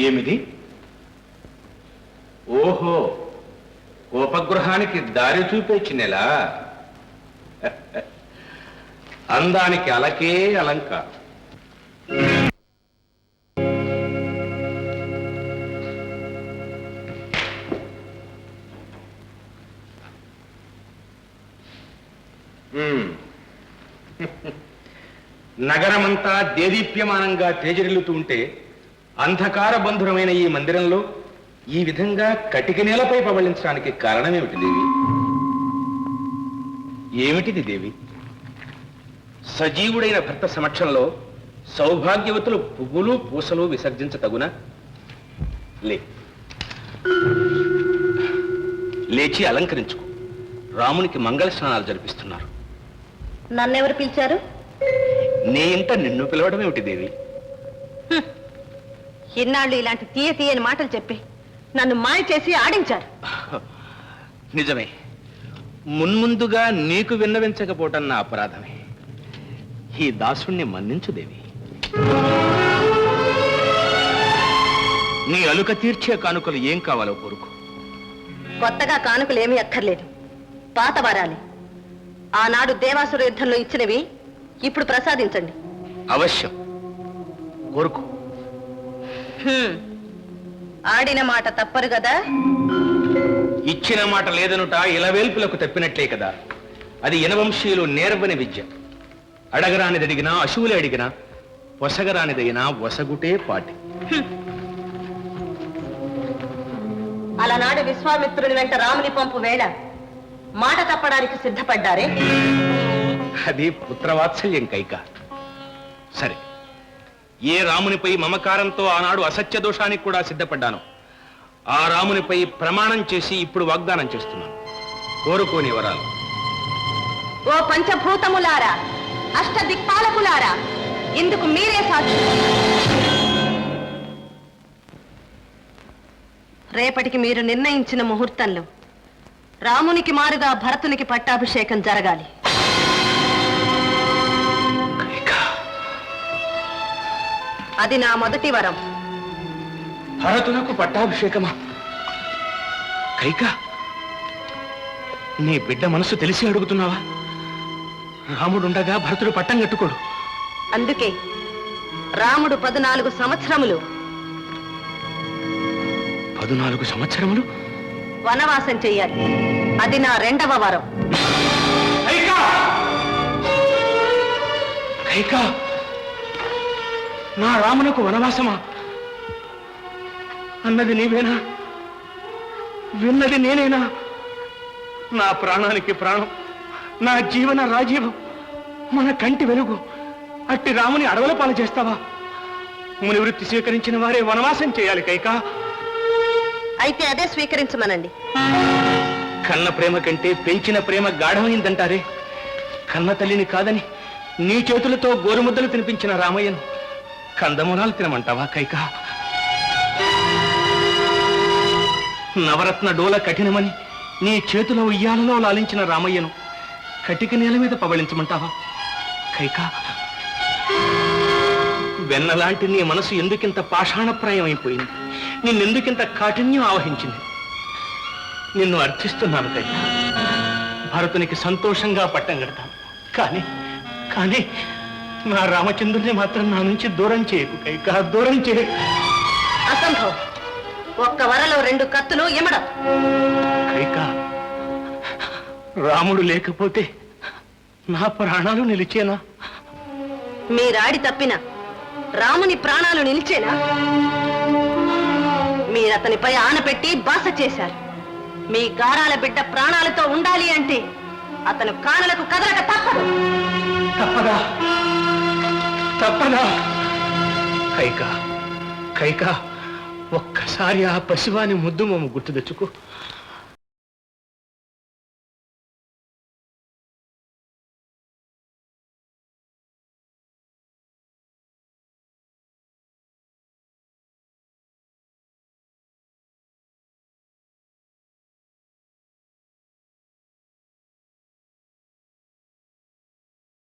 ఏమిది? ఓహో, కోపగృహానికి దారి చూపేచ్చినెలా? అందానికి అలకే అలంకారం. నగరమంతా దేదీప్యమానంగా తేజరిల్లుతూ ఉంటే అంధకార బంధురమైన ఈ మందిరంలో ఈ విధంగా కటిక నేలపై పవళించడానికి కారణమేమిటి దేవి? ఏమిటిది దేవి? సజీవుడైన భర్త సమక్షంలో సౌభాగ్యవతులు పువ్వులు పూసలు విసర్జించతగునా? లేచి అలంకరించుకో. రామునికి మంగళ స్నానాలు జరిపిస్తున్నారు. నన్నెవరు పిలిచారు? నీ ఇంట నిన్ను పిలవడం ఏమిటి దేవి? ఇన్నాళ్ళు ఇలాంటి తీయని మాటలు చెప్పి నన్ను మాయ చేసి ఆడించారు. నిజమే, మున్ముందుగా నీకు విన్నవించకపోవటం నా అపరాధమే. ఈ దాసుణ్ణి మన్నించు దేవి. నీ అలుక తీర్చే కానుకలు ఏం కావాలో కోరుకో. కొత్తగా కానుకలు ఏమీ అక్కర్లేదు, పాత వారాలి. ఆనాడు దేవాసుర యుద్ధంలో ఇచ్చినవి ఇప్పుడు ప్రసాదించండి. అవశ్యం, కోరుకో. ఆడిన మాట తప్పరు కదా? ఇచ్చిన మాట లేదనుట ఇలవేల్పులకు తప్పినట్లే కదా. అది యనవంశీయులు నేర్వని విద్య. అడగరానిది అడిగినా, అశువులే అడిగినా, వసగరానిదైనా వసగుటే పాటి. అలనాడు విశ్వామిత్రుని వెంట రాముని పంపు వేళ మాట తప్పడానికి సిద్ధపడ్డారే? అది పుత్రవాత్సల్యం కైక. సరే, ఏ రామునిపై మమకారంతో ఆనాడు అసత్య దోషానికి కూడా సిద్ధపడ్డాను, ఆ రామునిపై ప్రమాణం చేసి ఇప్పుడు వాగ్దానం చేస్తున్నాను. కోరుకోని వరాలు. ఓ పంచభూతములారా, అష్ట దిక్పాలకులారా, ఇందుకు మీరే సాక్షి. రేపటికి మీరు నిర్ణయించిన ముహూర్తంలో రామునికి మారుగా భరతునికి పట్టాభిషేకం జరగాలి. అది నా మొదటి వరం. భరతునకు పట్టాభిషేకమా? కైక, నీ బిడ్డ మనసు తెలిసి అడుగుతున్నావా? రాముడుండగా భరతుడు పట్టం కట్టుకోడు. అందుకే రాముడు 14 సంవత్సరములు 14 సంవత్సరములు వనవాసం చెయ్యాలి. అది నా రెండవ వరం. కైక, నా రామునకు వనవాసమా? అన్నది నీవేనా? విన్నది నేనేనా? నా ప్రాణానికి ప్రాణం, నా జీవన రాజీవం, మన కంటి వెలుగు అట్టి రాముని అడవుల పాలు చేస్తావా? మునివృత్తి స్వీకరించిన వారే వనవాసం చేయాలి కైక. అయితే అదే స్వీకరించమనండి. కన్న ప్రేమ కంటే పెంచిన ప్రేమ గాఢమైందంటారే. కన్న తల్లిని కాదని నీ చేతులతో గోరుముద్దలు తినిపించిన రామయ్యను కందమూలాలు తినమంటావా కైక? నవరత్న డోల కఠినమని నీ చేతుల ఉయ్యాలలో లాలించిన రామయ్యను కటిక నేల మీద పవళించమంటావా కైక? వెన్నలాంటి నీ మనసు ఎందుకింత పాషాణప్రాయం అయిపోయింది? నిన్నెందుకింత కాఠిన్యం ఆవహించింది? నిన్ను అర్థిస్తున్నాను కైక. భరతునికి సంతోషంగా పట్టం కడతాను. కానీ కానీ నా రామచంద్రుని మాత్రం నా నుంచి దూరం చేయకు కైక, దూరం చేయకు. అసంభవం. ఒక్క వరలో 2 కత్తులు ఇమడం. కైక, రాముడు లేకపోతే నా ప్రాణాలు నిలిచేనా? మీరాడి తప్పిన రాముని ప్రాణాలు నిలిచేనా? మీరతనిపై ఆనపెట్టి బాస చేశారు. మీ గారాల బిడ్డ ప్రాణాలతో ఉండాలి అంటే అతను కానులకు కదలక తప్పదు. తప్పదా? తప్పదా? కైక, కైక, ఒక్కసారి ఆ పసివాని ముద్దు మమ్మ గుర్తు తెచ్చుకో.